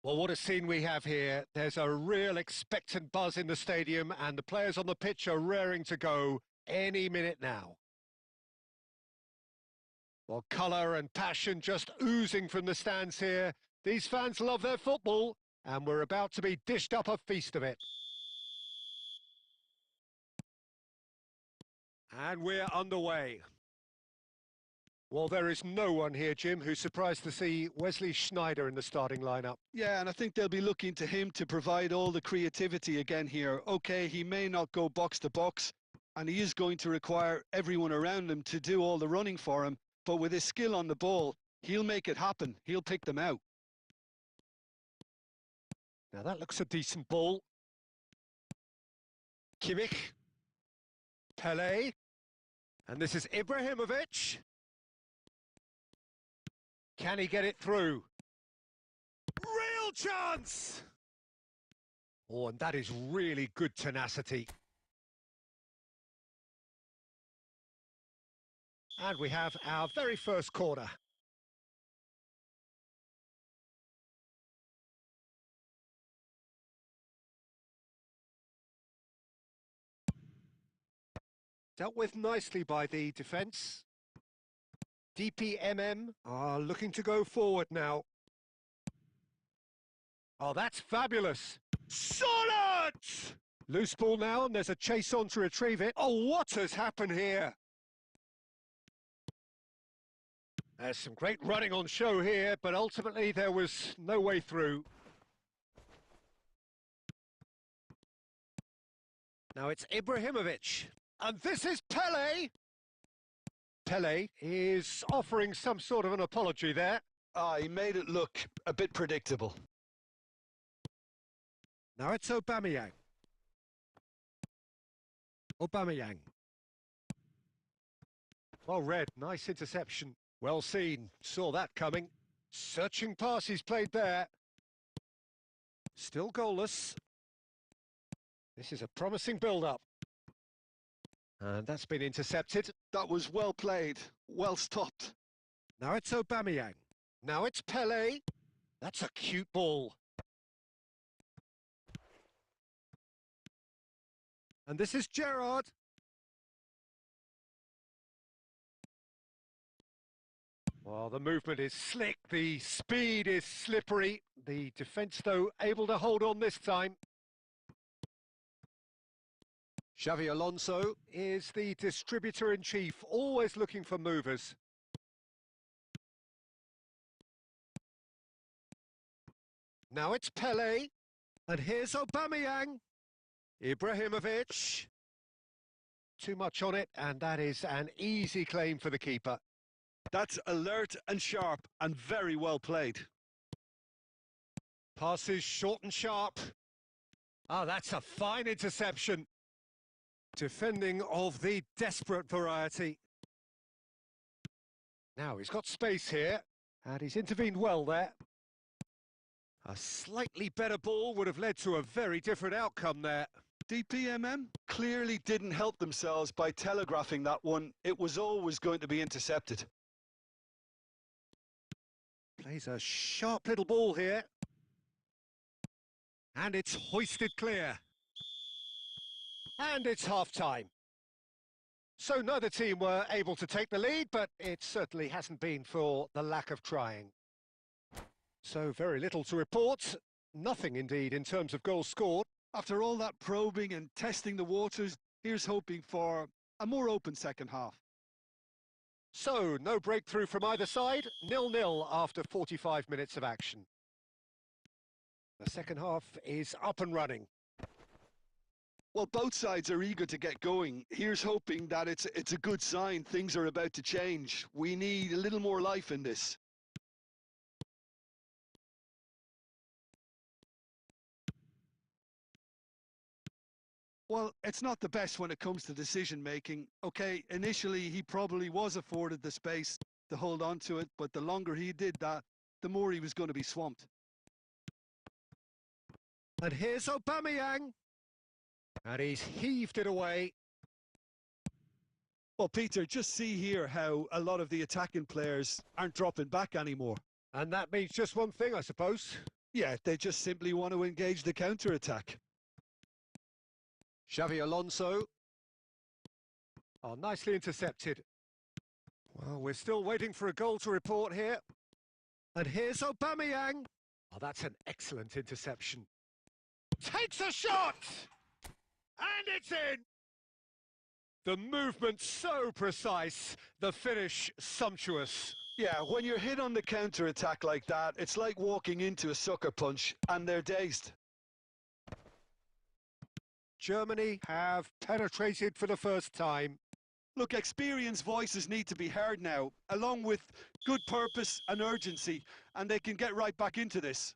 Well, what a scene we have here. There's a real expectant buzz in the stadium, and the players on the pitch are raring to go any minute now. Well, colour and passion just oozing from the stands here. These fans love their football, and we're about to be dished up a feast of it. And we're underway. Well, there is no one here, Jim, who's surprised to see Wesley Sneijder in the starting lineup. Yeah, and I think they'll be looking to him to provide all the creativity again here. Okay, he may not go box to box, and he is going to require everyone around him to do all the running for him, but with his skill on the ball, he'll make it happen. He'll pick them out. Now that looks a decent ball. Kimmich. Pele. And this is Ibrahimovic. Can he get it through? Real chance! Oh, and that is really good tenacity. And we have our very first corner. Dealt with nicely by the defence. DPMM are looking to go forward now. Oh, that's fabulous. Solid! Loose ball now, and there's a chase on to retrieve it. Oh, what has happened here? There's some great running on show here, but ultimately there was no way through. Now it's Ibrahimovic, and this is Pele. Pele is offering some sort of an apology there. He made it look a bit predictable. Now it's Aubameyang. Aubameyang. Well read, nice interception. Well seen, saw that coming. Searching pass he's played there. Still goalless. This is a promising build-up. And that's been intercepted. That was well played, well stopped. Now it's Aubameyang. Now it's Pele. That's a cute ball. And this is Gerrard. Well, the movement is slick, the speed is slippery. The defence, though, able to hold on this time. Xavi Alonso is the distributor-in-chief, always looking for movers. Now it's Pele, and here's Aubameyang. Ibrahimovic. Too much on it, and that is an easy claim for the keeper. That's alert and sharp, and very well played. Passes short and sharp. Ah, that's a fine interception. Defending of the desperate variety. Now he's got space here, and he's intervened well there. A slightly better ball would have led to a very different outcome there. DPMM clearly didn't help themselves by telegraphing that one. It was always going to be intercepted. Plays a sharp little ball here. And it's hoisted clear. And it's half-time. So neither team were able to take the lead, but it certainly hasn't been for the lack of trying. So very little to report. Nothing, indeed, in terms of goals scored. After all that probing and testing the waters, here's hoping for a more open second half. So, no breakthrough from either side. 0-0 after 45 minutes of action. The second half is up and running. Well, both sides are eager to get going. Here's hoping that it's a good sign. Things are about to change. We need a little more life in this. Well, it's not the best when it comes to decision-making. Okay, initially he probably was afforded the space to hold on to it, but the longer he did that, the more he was going to be swamped. And here's Aubameyang. And he's heaved it away. Well, Peter, just see here how a lot of the attacking players aren't dropping back anymore. And that means just one thing, I suppose. Yeah, they just simply want to engage the counter-attack. Xavi Alonso. Oh, nicely intercepted. Well, we're still waiting for a goal to report here. And here's Aubameyang. Oh, that's an excellent interception. Takes a shot! And it's in! The movement so precise, the finish sumptuous. Yeah, when you're hit on the counter-attack like that, it's like walking into a sucker punch, and they're dazed. Germany have penetrated for the first time. Look, experienced voices need to be heard now, along with good purpose and urgency, and they can get right back into this.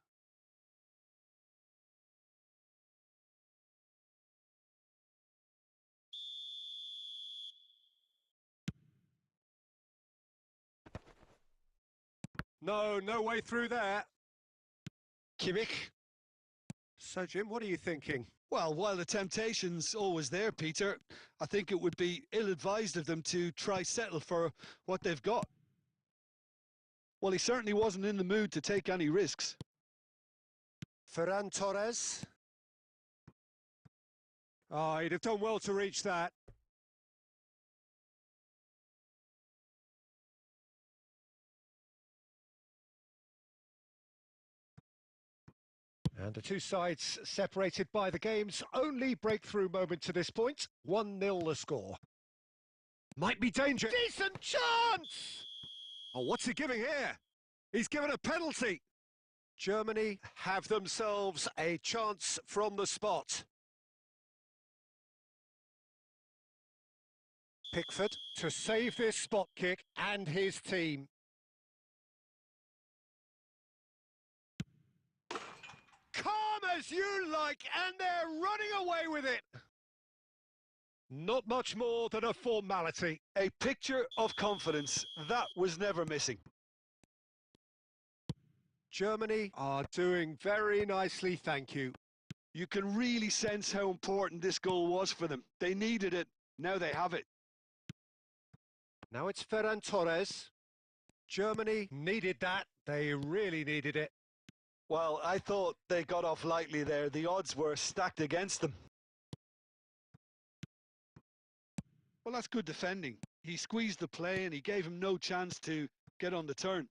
No way through there. Kimmich. So, Jim, what are you thinking? Well, while the temptation's always there, Peter, I think it would be ill-advised of them to try settle for what they've got. Well, he certainly wasn't in the mood to take any risks. Ferran Torres. Oh, he'd have done well to reach that. And the two sides separated by the game's only breakthrough moment to this point. 1-0 the score. Might be danger. Decent chance! Oh, what's he giving here? He's given a penalty. Germany have themselves a chance from the spot. Pickford to save this spot kick and his team. Calm as you like, and they're running away with it. Not much more than a formality. A picture of confidence. That was never missing. Germany are doing very nicely, thank you. You can really sense how important this goal was for them. They needed it. Now they have it. Now it's Ferran Torres. Germany needed that. They really needed it. Well, I thought they got off lightly there. The odds were stacked against them. Well, that's good defending. He squeezed the play and he gave him no chance to get on the turn.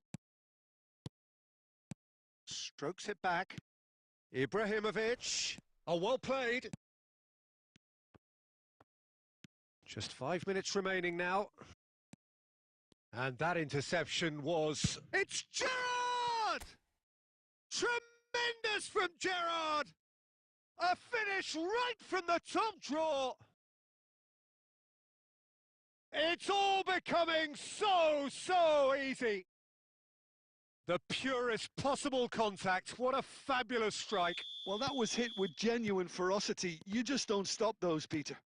Strokes it back. Ibrahimovic. Oh, well played. Just 5 minutes remaining now. And that interception was... It's Gerrard! Tremendous from Gerrard! A finish right from the top draw! It's all becoming so easy! The purest possible contact. What a fabulous strike. Well, that was hit with genuine ferocity. You just don't stop those, Peter.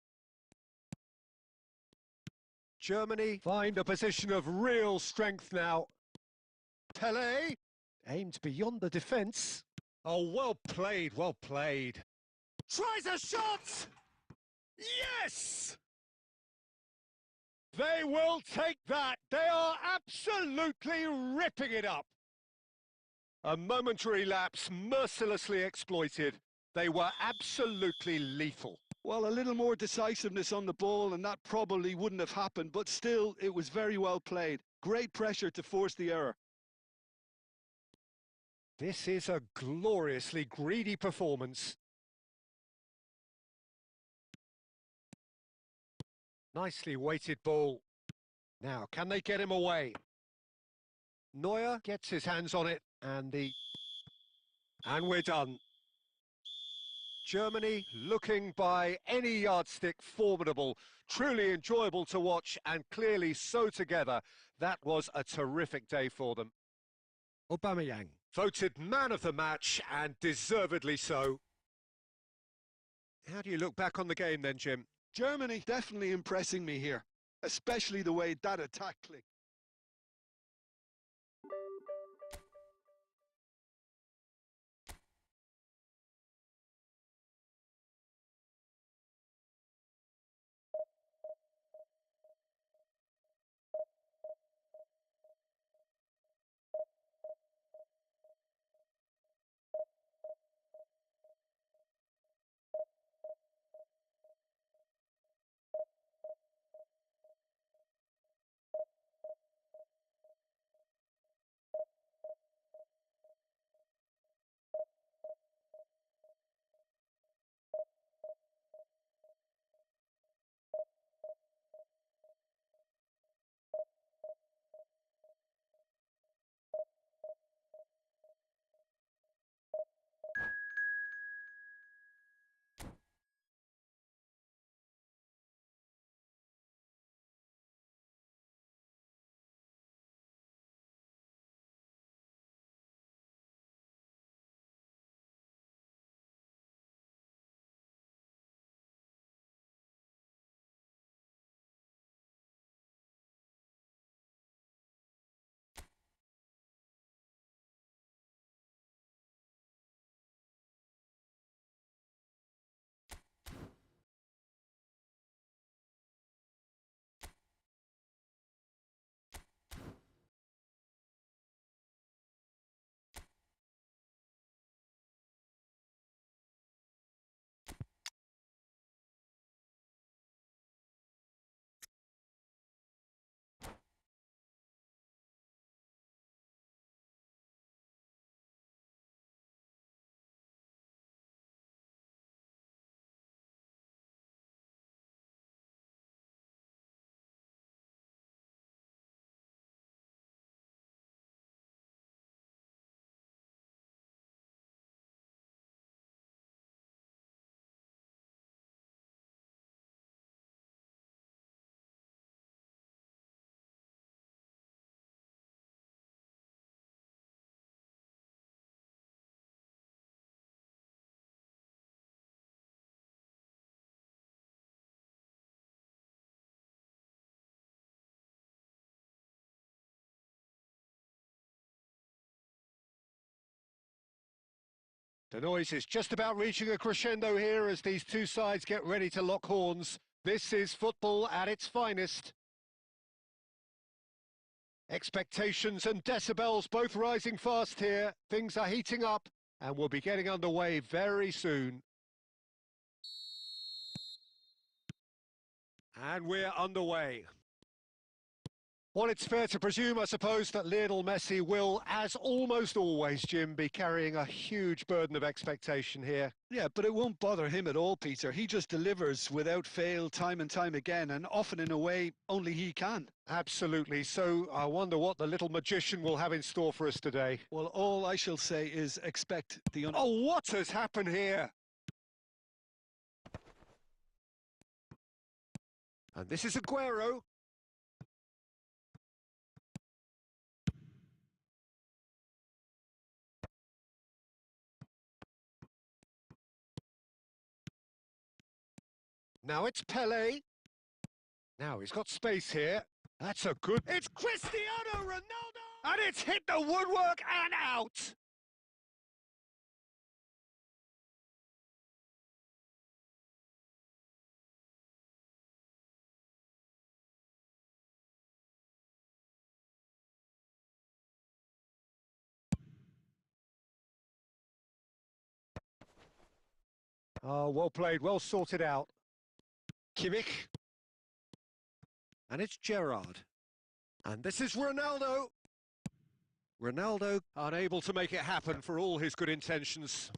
Germany find a position of real strength now. Pele aimed beyond the defence. Oh, well played, well played. Tries a shot! Yes! They will take that. They are absolutely ripping it up. A momentary lapse mercilessly exploited. They were absolutely lethal. Well, a little more decisiveness on the ball and that probably wouldn't have happened, but still, it was very well played. Great pressure to force the error. This is a gloriously greedy performance. Nicely weighted ball. Now, can they get him away? Neuer gets his hands on it, and we're done. Germany looking by any yardstick formidable, truly enjoyable to watch, and clearly so together. That was a terrific day for them. Aubameyang voted man of the match, and deservedly so. How do you look back on the game then, Jim? Germany definitely impressing me here, especially the way that attack clicked. The noise is just about reaching a crescendo here as these two sides get ready to lock horns. This is football at its finest. Expectations and decibels both rising fast here. Things are heating up and we'll be getting underway very soon. And we're underway. Well, it's fair to presume, I suppose, that Lionel Messi will, as almost always, Jim, be carrying a huge burden of expectation here. Yeah, but it won't bother him at all, Peter. He just delivers without fail time and time again, and often in a way only he can. Absolutely. So I wonder what the little magician will have in store for us today. Well, all I shall say is expect the... Oh, what has happened here? And this is Aguero. Now it's Pele. Now he's got space here. That's a good... It's Cristiano Ronaldo! And it's hit the woodwork and out! Oh, well played, well sorted out. Kimmich. And it's Gerrard. And this is Ronaldo. Ronaldo unable to make it happen for all his good intentions.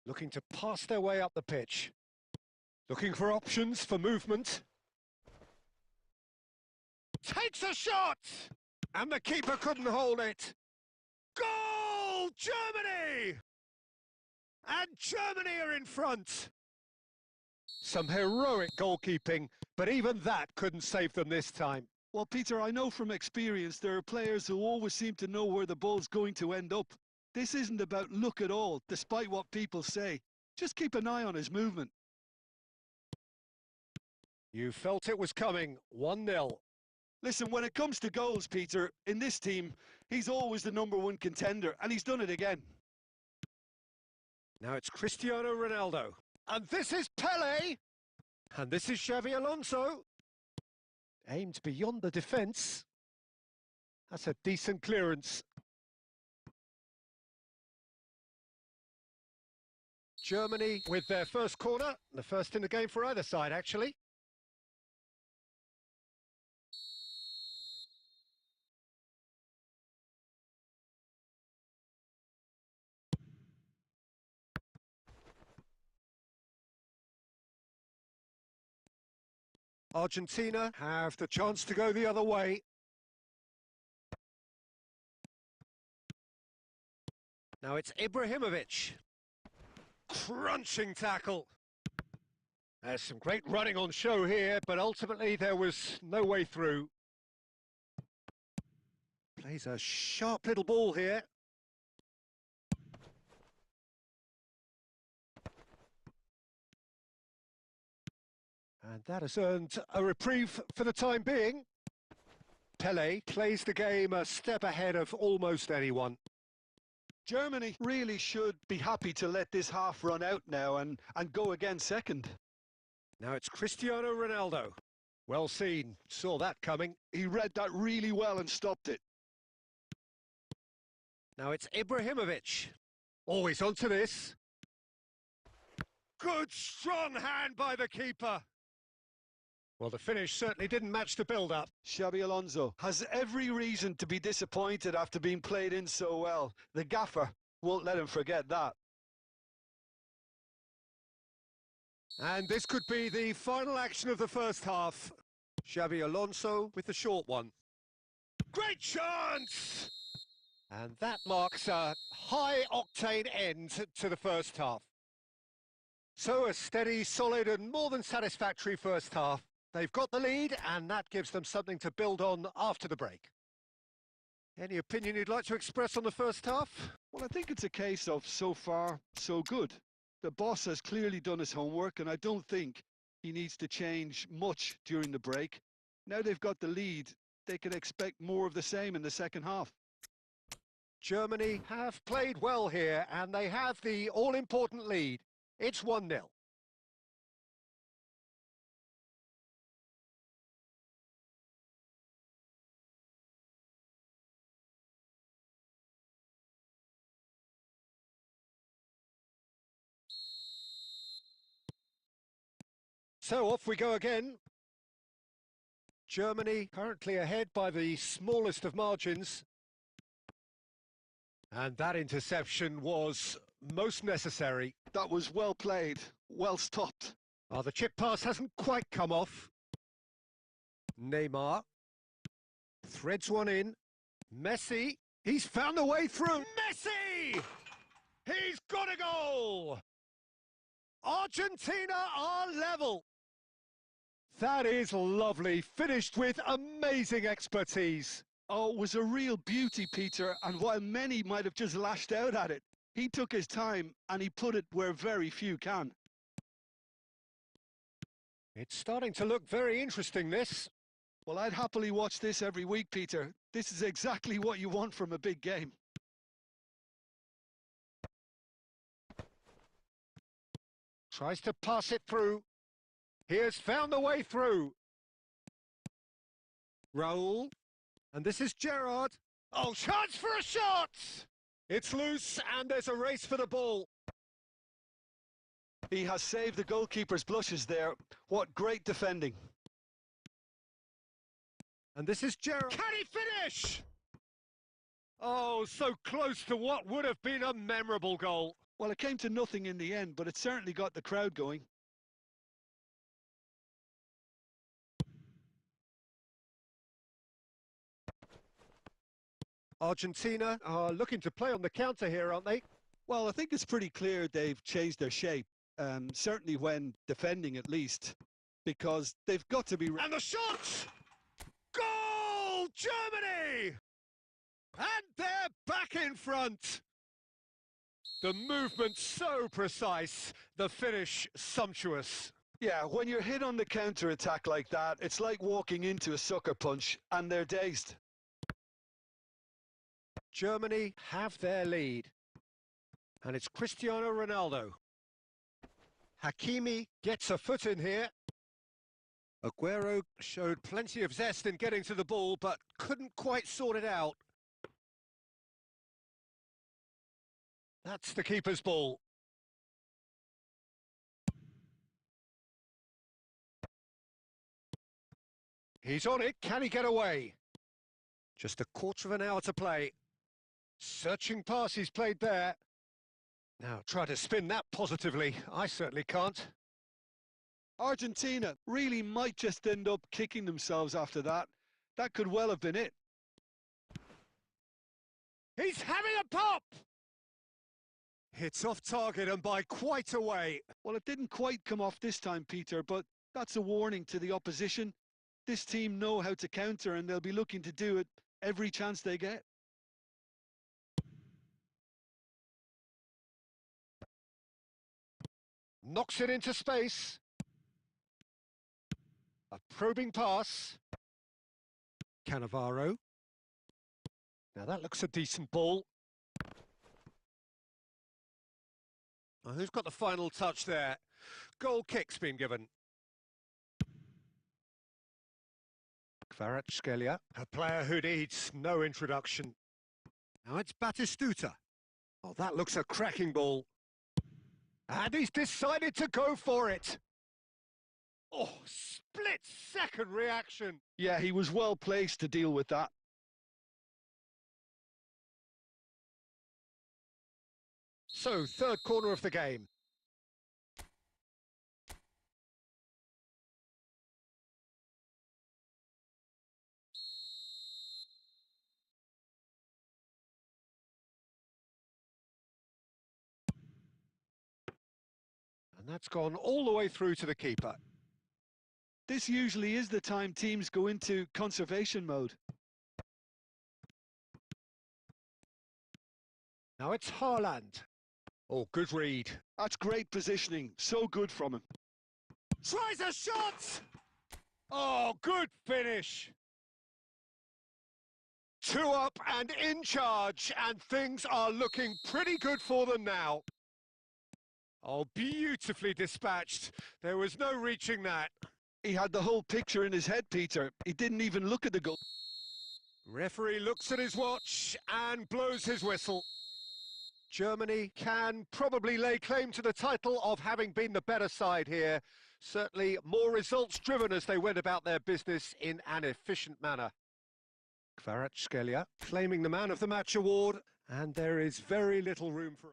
Looking to pass their way up the pitch. Looking for options for movement. Takes a shot! And the keeper couldn't hold it. Goal! Germany! And Germany are in front. Some heroic goalkeeping, but even that couldn't save them this time. Well, Peter, I know from experience there are players who always seem to know where the ball's going to end up. This isn't about luck at all, despite what people say. Just keep an eye on his movement. You felt it was coming, 1-0. Listen, when it comes to goals, Peter, in this team, he's always the #1 contender, and he's done it again. Now it's Cristiano Ronaldo. And this is Pele. And this is Xavi Alonso. Aimed beyond the defence. That's a decent clearance. Germany with their first corner. The first in the game for either side, actually. Argentina have the chance to go the other way. Now it's Ibrahimovic. Crunching tackle. There's some great running on show here, but ultimately there was no way through. Plays a sharp little ball here. And that has earned a reprieve for the time being. Pele plays the game a step ahead of almost anyone. Germany really should be happy to let this half run out now and go again second. Now it's Cristiano Ronaldo. Well seen, saw that coming. He read that really well and stopped it. Now it's Ibrahimovic. Always onto this. Good strong hand by the keeper. Well, the finish certainly didn't match the build-up. Xabi Alonso has every reason to be disappointed after being played in so well. The gaffer won't let him forget that. And this could be the final action of the first half. Xabi Alonso with the short one. Great chance! And that marks a high-octane end to the first half. So a steady, solid and more than satisfactory first half. They've got the lead, and that gives them something to build on after the break. Any opinion you'd like to express on the first half? Well, I think it's a case of so far, so good. The boss has clearly done his homework, and I don't think he needs to change much during the break. Now they've got the lead, they can expect more of the same in the second half. Germany have played well here, and they have the all-important lead. It's 1-0. So off we go again. Germany currently ahead by the smallest of margins. And that interception was most necessary. That was well played, well stopped. Oh, the chip pass hasn't quite come off. Neymar threads one in. Messi, he's found the way through. Messi! He's got a goal! Argentina are level. That is lovely, finished with amazing expertise. Oh, it was a real beauty, Peter, and while many might have just lashed out at it, he took his time and he put it where very few can. It's starting to look very interesting, this. Well, I'd happily watch this every week, Peter. This is exactly what you want from a big game. Tries to pass it through. He has found the way through. Raul. And this is Gerrard. Oh, chance for a shot! It's loose, and there's a race for the ball. He has saved the goalkeeper's blushes there. What great defending. And this is Gerrard. Can he finish? Oh, so close to what would have been a memorable goal. Well, it came to nothing in the end, but it certainly got the crowd going. Argentina are looking to play on the counter here, aren't they? Well, I think it's pretty clear they've changed their shape, certainly when defending at least, because they've got to be... And the shot! Goal! Germany! And they're back in front! The movement so precise, the finish sumptuous. Yeah, when you're hit on the counter-attack like that, it's like walking into a sucker punch, and they're dazed. Germany have their lead. And it's Cristiano Ronaldo. Hakimi gets a foot in here. Aguero showed plenty of zest in getting to the ball, but couldn't quite sort it out. That's the keeper's ball. He's on it. Can he get away? Just a quarter of an hour to play. Searching pass he's played there. Now try to spin that positively. I certainly can't. Argentina really might just end up kicking themselves after that. That could well have been it. He's having a pop! It's off target and by quite a way. Well, it didn't quite come off this time, Peter, but that's a warning to the opposition. This team know how to counter and they'll be looking to do it every chance they get. Knocks it into space. A probing pass. Cannavaro. Now that looks a decent ball. Oh, who's got the final touch there? Goal kick's been given. Kvaratskhelia, a player who needs no introduction. Now it's Batistuta. Oh, that looks a cracking ball. And he's decided to go for it. Oh, split-second reaction. Yeah, he was well placed to deal with that. So, third corner of the game. And that's gone all the way through to the keeper. This usually is the time teams go into conservation mode. Now it's Haaland. Oh, good read. That's great positioning. So good from him. Tries a shot! Oh, good finish. 2 up and in charge, and things are looking pretty good for them now. Oh, beautifully dispatched. There was no reaching that. He had the whole picture in his head, Peter. He didn't even look at the goal. Referee looks at his watch and blows his whistle. Germany can probably lay claim to the title of having been the better side here. Certainly more results-driven as they went about their business in an efficient manner. Kvaratskhelia claiming the Man of the Match award, and there is very little room for...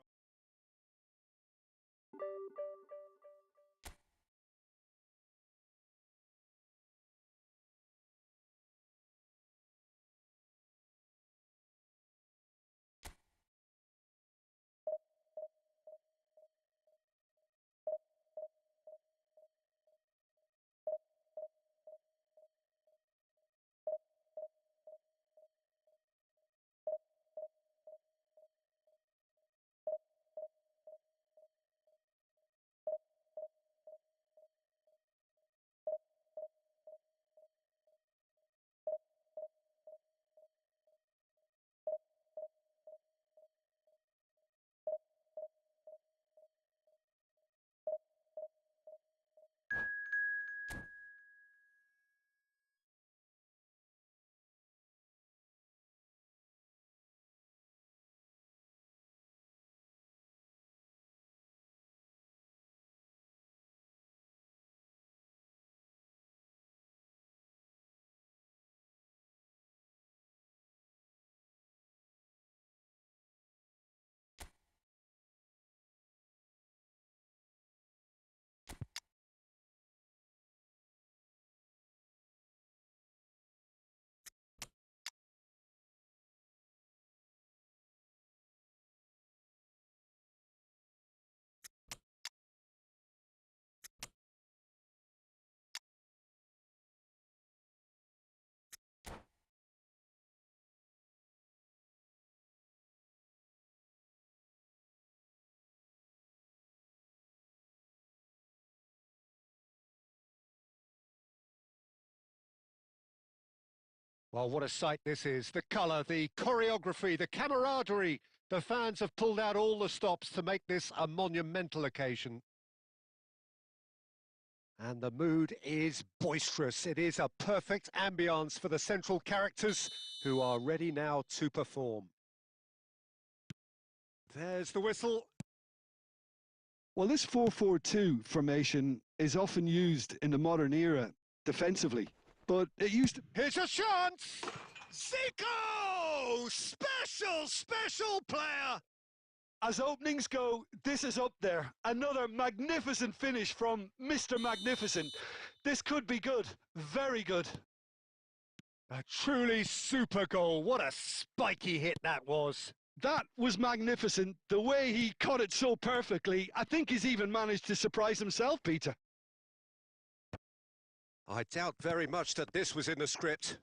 Well, what a sight this is. The colour, the choreography, the camaraderie. The fans have pulled out all the stops to make this a monumental occasion. And the mood is boisterous. It is a perfect ambience for the central characters who are ready now to perform. There's the whistle. Well, this 4-4-2 formation is often used in the modern era defensively, but it used to... Here's a chance! Zico! Special player! As openings go, this is up there. Another magnificent finish from Mr. Magnificent. This could be good, very good. A truly super goal. What a spiky hit that was. That was magnificent. The way he caught it so perfectly, I think he's even managed to surprise himself, Peter. I doubt very much that this was in the script.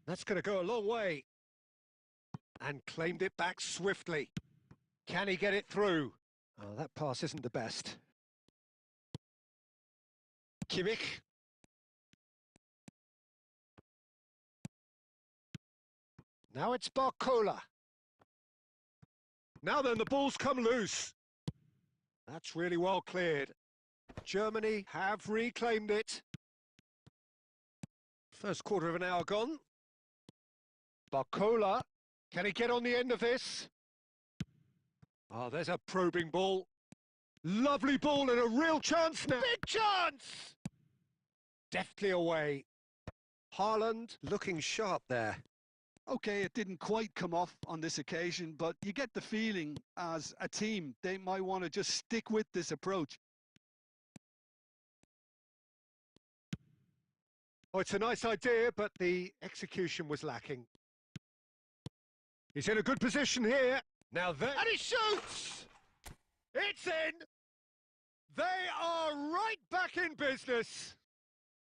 That's going to go a long way. And claimed it back swiftly. Can he get it through? Oh, that pass isn't the best. Kimmich. Now it's Barcola. Now then, the ball's come loose. That's really well cleared. Germany have reclaimed it. First quarter of an hour gone. Barcola, can he get on the end of this? Oh, there's a probing ball. Lovely ball and a real chance now. Big chance! Deftly away. Haaland looking sharp there. Okay, it didn't quite come off on this occasion, but you get the feeling as a team, they might want to just stick with this approach. Oh, it's a nice idea, but the execution was lacking. He's in a good position here. Now then, and he shoots! It's in! They are right back in business.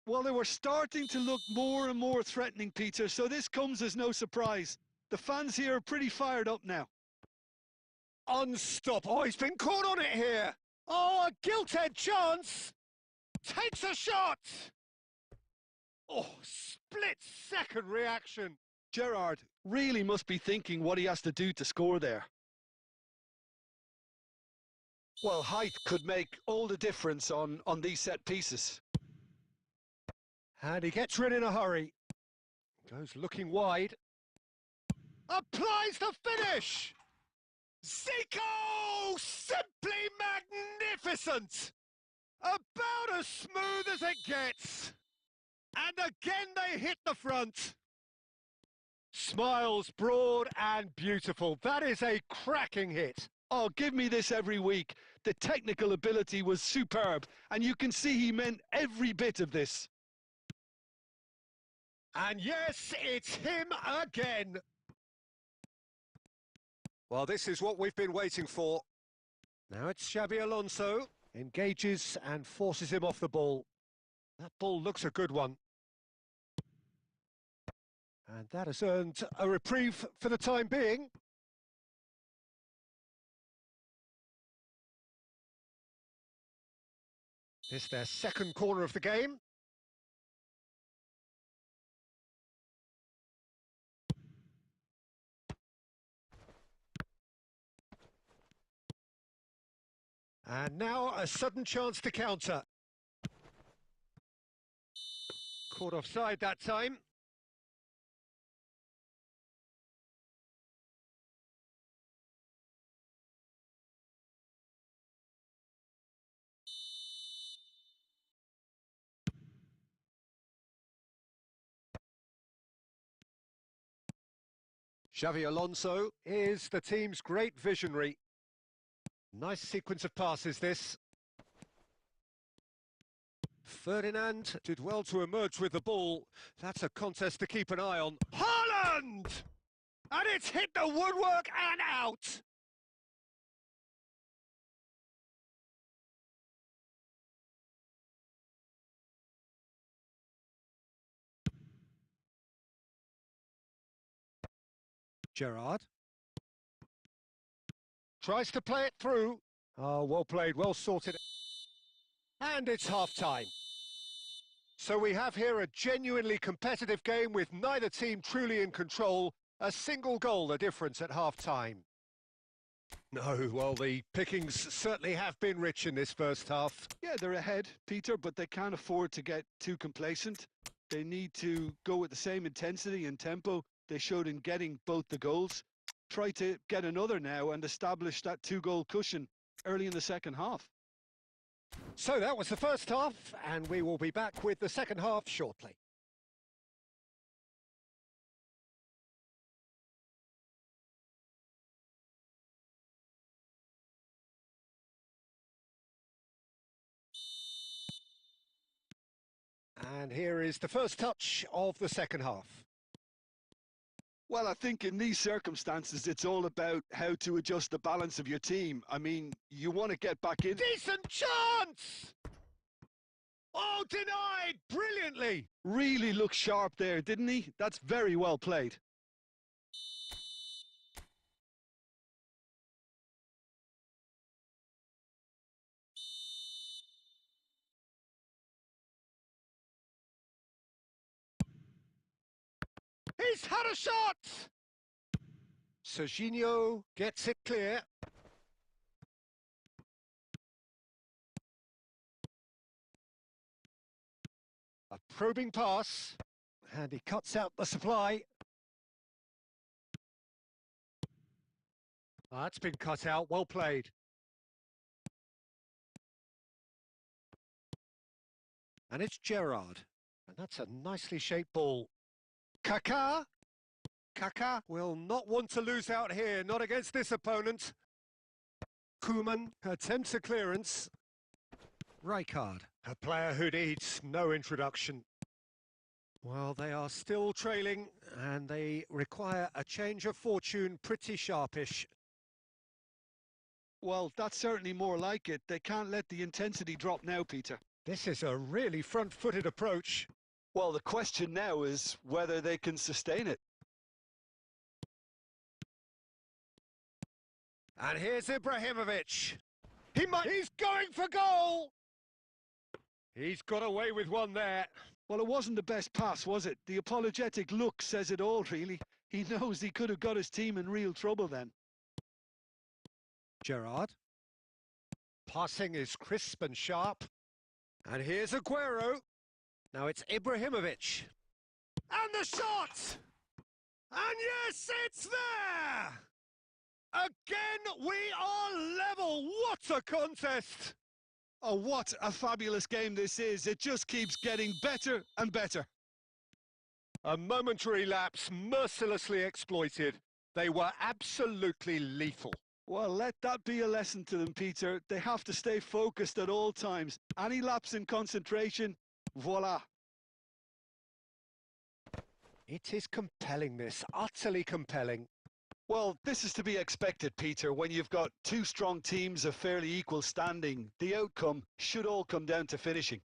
Well, they were starting to look more and more threatening, Peter, so this comes as no surprise. The fans here are pretty fired up now. Unstoppable. Oh, he's been caught on it here. Oh, a gilt-edged chance. Takes a shot! Oh, split-second reaction. Gerrard really must be thinking what he has to do to score there. Well, height could make all the difference on these set pieces. And he gets rid in a hurry. Goes looking wide. Applies the finish! Zico! Simply magnificent! About as smooth as it gets. And again they hit the front. Smiles broad and beautiful. That is a cracking hit. Oh, give me this every week. The technical ability was superb, and you can see he meant every bit of this. And yes, it's him again. Well, this is what we've been waiting for. Now it's Xabi Alonso. Engages and forces him off the ball. That ball looks a good one. And that has earned a reprieve for the time being. It's their second corner of the game. And now a sudden chance to counter. Caught offside that time. Xabi Alonso is the team's great visionary. Nice sequence of passes, this. Ferdinand did well to emerge with the ball. That's a contest to keep an eye on. Haaland! And it's hit the woodwork and out! Gerrard. Tries to play it through. Oh, well played, well sorted. And it's half-time. So we have here a genuinely competitive game with neither team truly in control. A single goal the difference at half-time. No, well, the pickings certainly have been rich in this first half. Yeah, they're ahead, Peter, but they can't afford to get too complacent. They need to go with the same intensity and tempo they showed in getting both the goals. Try to get another now and establish that two-goal cushion early in the second half. So that was the first half, and we will be back with the second half shortly. And here is the first touch of the second half. Well, I think in these circumstances, it's all about how to adjust the balance of your team. I mean, you want to get back in. Decent chance! Oh, denied brilliantly! Really looked sharp there, didn't he? That's very well played. He's had a shot! Serginho gets it clear. A probing pass, and he cuts out the supply. That's been cut out, well played. And it's Gerrard, and that's a nicely shaped ball. Taka will not want to lose out here, not against this opponent. Koeman attempts a clearance. Rijkaard, a player who needs no introduction. Well, they are still trailing, and they require a change of fortune pretty sharpish. Well, that's certainly more like it. They can't let the intensity drop now, Peter. This is a really front-footed approach. Well, the question now is whether they can sustain it. And here's Ibrahimovic. He's going for goal! He's got away with one there. Well, it wasn't the best pass, was it? The apologetic look says it all, really. He knows he could have got his team in real trouble then. Gerrard. Passing is crisp and sharp. And here's Aguero. Now it's Ibrahimovic. And the shot! And yes, it's there! Again, we are level. What a contest! Oh, what a fabulous game this is. It just keeps getting better and better. A momentary lapse mercilessly exploited. They were absolutely lethal. Well, let that be a lesson to them, Peter. They have to stay focused at all times. Any lapse in concentration, voila. It is compelling, this. Utterly compelling. Well, this is to be expected, Peter. When you've got two strong teams of fairly equal standing, the outcome should all come down to finishing.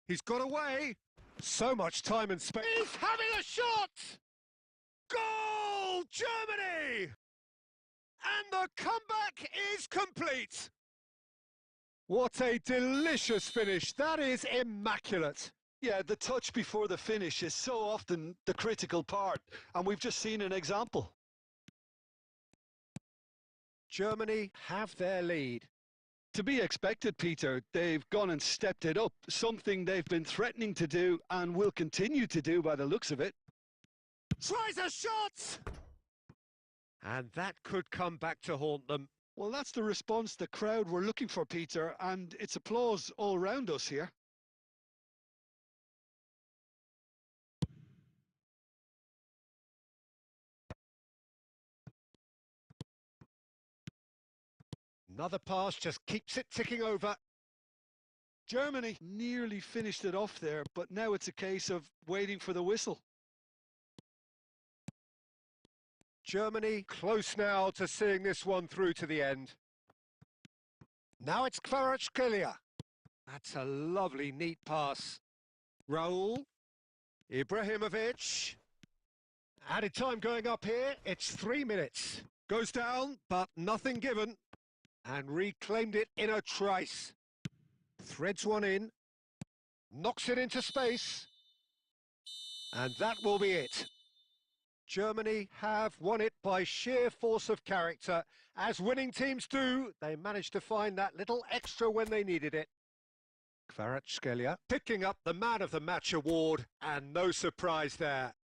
He's got away. So much time and space. He's having a shot! Goal! Germany! And the comeback is complete. What a delicious finish. That is immaculate. Yeah, the touch before the finish is so often the critical part, and we've just seen an example. Germany have their lead. To be expected, Peter. They've gone and stepped it up, something they've been threatening to do and will continue to do by the looks of it. Tries a shot! And that could come back to haunt them. Well, that's the response the crowd were looking for, Peter, and it's applause all round us here. Another pass just keeps it ticking over. Germany nearly finished it off there, but now it's a case of waiting for the whistle. Germany close now to seeing this one through to the end. Now it's Kvaratskhelia. That's a lovely, neat pass. Raul. Ibrahimovic. Added time going up here. It's 3 minutes. Goes down, but nothing given. And reclaimed it in a trice. Threads one in. Knocks it into space. And that will be it. Germany have won it by sheer force of character. As winning teams do, they managed to find that little extra when they needed it. Kvaratskhelia picking up the Man of the Match award, and no surprise there.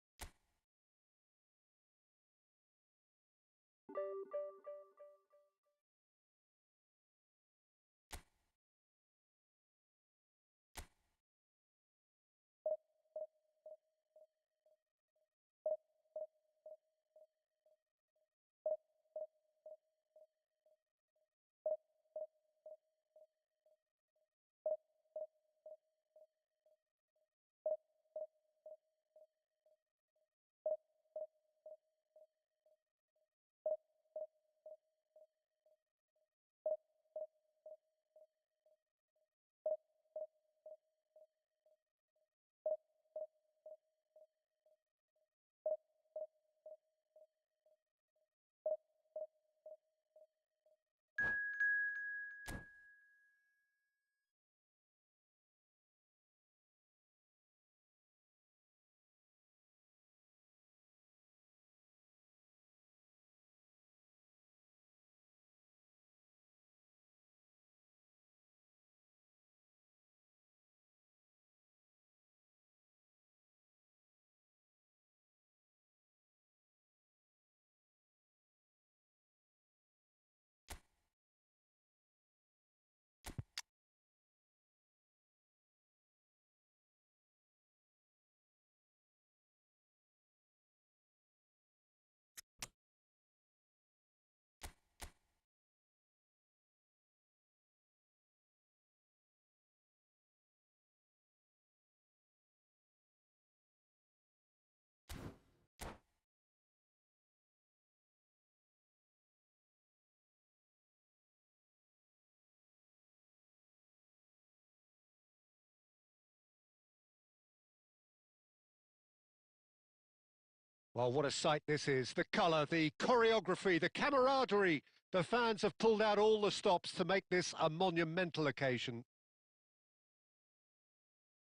Well, what a sight this is. The colour, the choreography, the camaraderie. The fans have pulled out all the stops to make this a monumental occasion.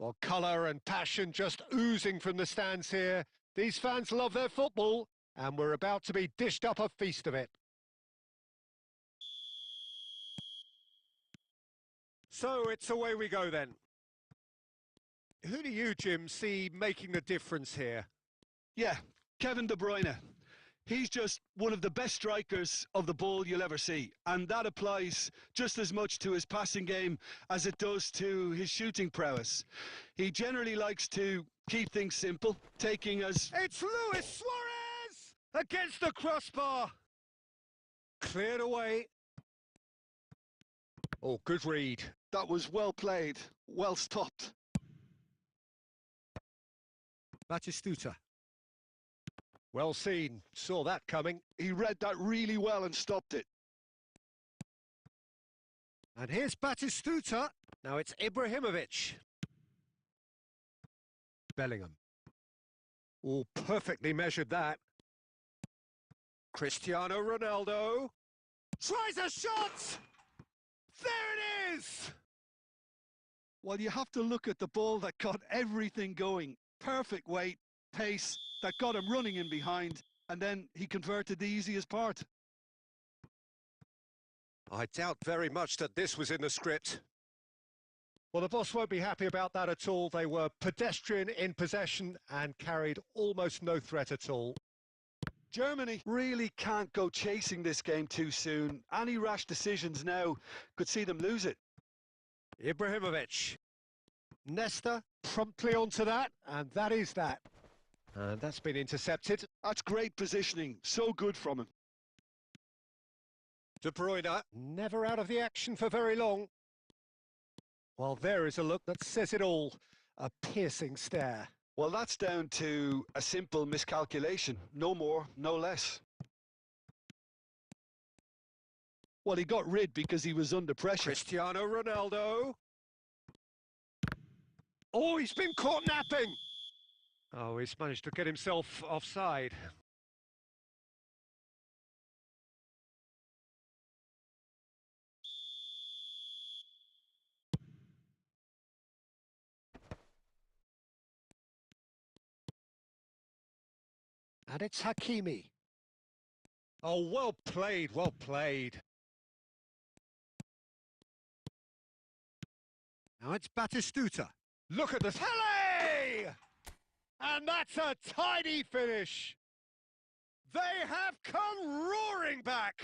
Well, colour and passion just oozing from the stands here. These fans love their football, and we're about to be dished up a feast of it. So it's away we go then. Who do you, Jim, see making the difference here? Yeah, Kevin De Bruyne. He's just one of the best strikers of the ball you'll ever see. And that applies just as much to his passing game as it does to his shooting prowess. He generally likes to keep things simple, taking as... It's Luis Suarez! Against the crossbar! Cleared away. Oh, good read. That was well played, well stopped. Batistuta. Well seen. Saw that coming. He read that really well and stopped it. And here's Batistuta. Now it's Ibrahimovic. Bellingham. Oh, perfectly measured that. Cristiano Ronaldo. Tries a shot! There it is! Well, you have to look at the ball that got everything going. Perfect weight, pace, that got him running in behind, and then he converted the easiest part. I doubt very much that this was in the script. Well, the boss won't be happy about that at all. They were pedestrian in possession and carried almost no threat at all. Germany really can't go chasing this game too soon. Any rash decisions now could see them lose it. Ibrahimovic. Nesta promptly onto that, and that is that. And that's been intercepted. That's great positioning, so good from him. De Bruyne, never out of the action for very long. Well, there is a look that says it all. A piercing stare. Well, that's down to a simple miscalculation. No more, no less. Well, he got rid because he was under pressure. Cristiano Ronaldo. Oh, he's been caught napping. Oh, he's managed to get himself offside. And it's Hakimi. Oh, well played, well played. Now it's Batistuta. Look at this. Pele! And that's a tidy finish. They have come roaring back.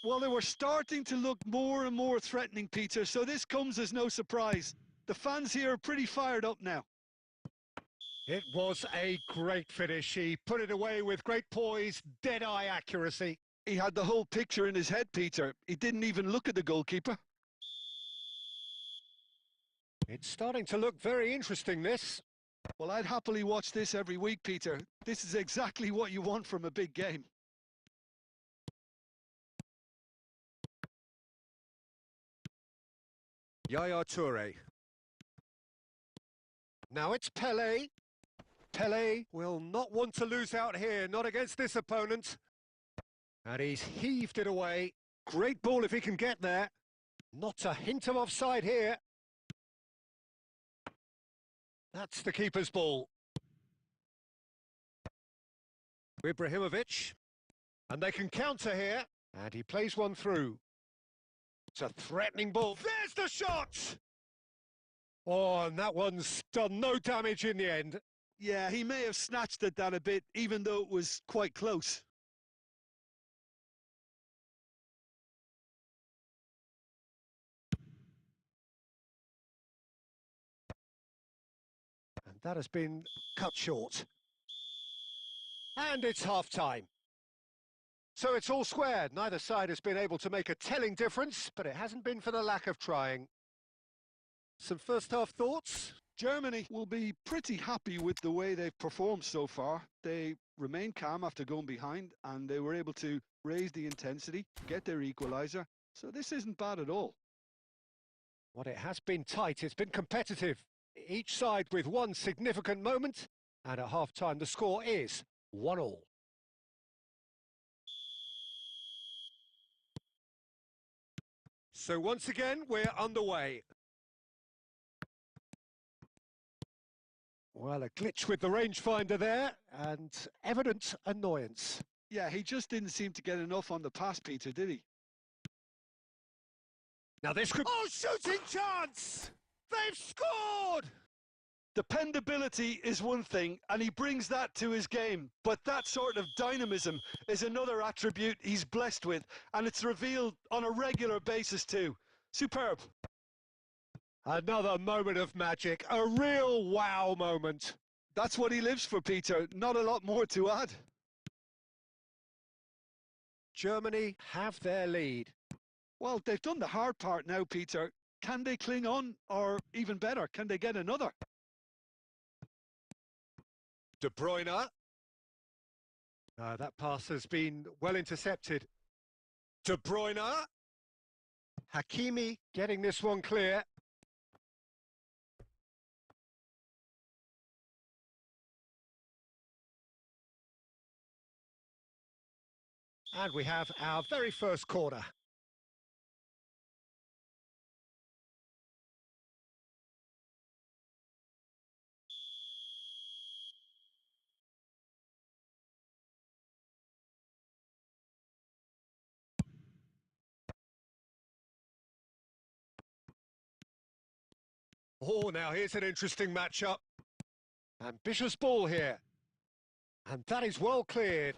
Well, they were starting to look more and more threatening, Peter, so this comes as no surprise. The fans here are pretty fired up now. It was a great finish. He put it away with great poise, dead-eye accuracy. He had the whole picture in his head, Peter. He didn't even look at the goalkeeper. It's starting to look very interesting, this. Well, I'd happily watch this every week, Peter. This is exactly what you want from a big game. Yaya Toure. Now it's Pele. Pele will not want to lose out here, not against this opponent. And he's heaved it away. Great ball if he can get there. Not a hint of offside here. That's the keeper's ball. Ibrahimovic. And they can counter here. And he plays one through. It's a threatening ball. There's the shot! Oh, and that one's done no damage in the end. Yeah, he may have snatched at that a bit, even though it was quite close. And that has been cut short. And it's half-time. So it's all squared. Neither side has been able to make a telling difference, but it hasn't been for the lack of trying. Some first-half thoughts? Germany will be pretty happy with the way they've performed so far. They remained calm after going behind, and they were able to raise the intensity, get their equaliser. So this isn't bad at all. Well, it has been tight. It's been competitive. Each side with one significant moment, and at half-time the score is 1-1. So once again, we're underway. Well, a glitch with the rangefinder there, and evident annoyance. Yeah, he just didn't seem to get enough on the pass, Peter, did he? Now this could... Oh, shooting chance! They've scored! Dependability is one thing, and he brings that to his game. But that sort of dynamism is another attribute he's blessed with, and it's revealed on a regular basis too. Superb. Another moment of magic, a real wow moment. That's what he lives for, Peter. Not a lot more to add. Germany have their lead. Well, they've done the hard part now, Peter. Can they cling on, or even better, can they get another? De Bruyne. That pass has been well intercepted. De Bruyne. Hakimi getting this one clear. And we have our very first corner. Oh, now here's an interesting matchup. Ambitious ball here. And that is well cleared.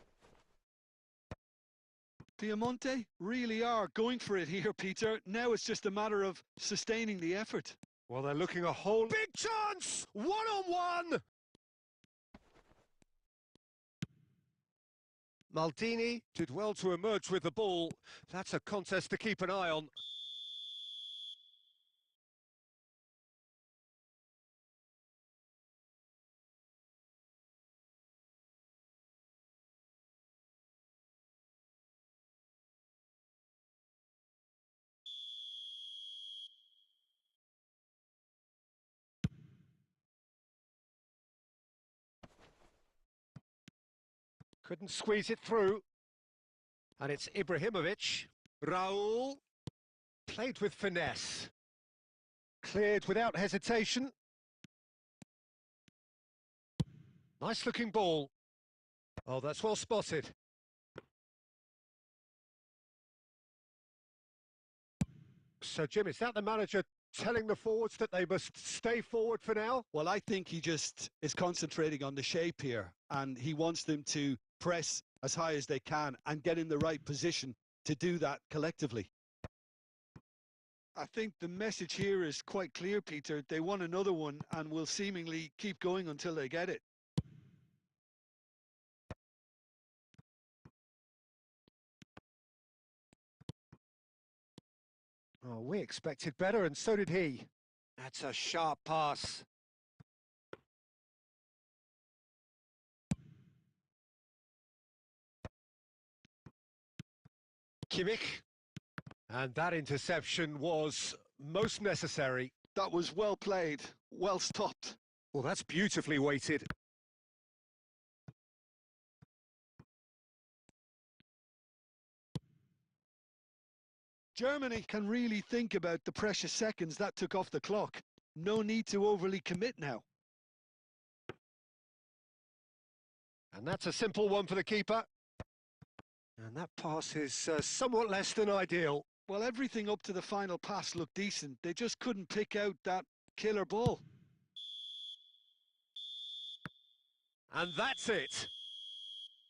Piemonte really are going for it here, Peter. Now it's just a matter of sustaining the effort. Well, they're looking a whole... Big chance! One-on-one! Maldini did well to emerge with the ball. That's a contest to keep an eye on. Couldn't squeeze it through. And it's Ibrahimovic. Raul. Played with finesse. Cleared without hesitation. Nice looking ball. Oh, that's well spotted. So, Jim, is that the manager telling the forwards that they must stay forward for now? Well, I think he just is concentrating on the shape here, and he wants them to press as high as they can and get in the right position to do that collectively. I think the message here is quite clear, Peter. They want another one and will seemingly keep going until they get it. Oh, we expected better, and so did he. That's a sharp pass. Kimmich. And that interception was most necessary. That was well played, well stopped. Well, that's beautifully weighted. Germany can really think about the precious seconds that took off the clock. No need to overly commit now. And that's a simple one for the keeper. And that pass is somewhat less than ideal. Well, everything up to the final pass looked decent. They just couldn't pick out that killer ball. And that's it.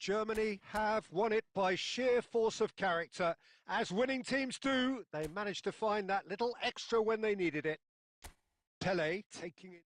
Germany have won it by sheer force of character. As winning teams do, they managed to find that little extra when they needed it. Pele taking it.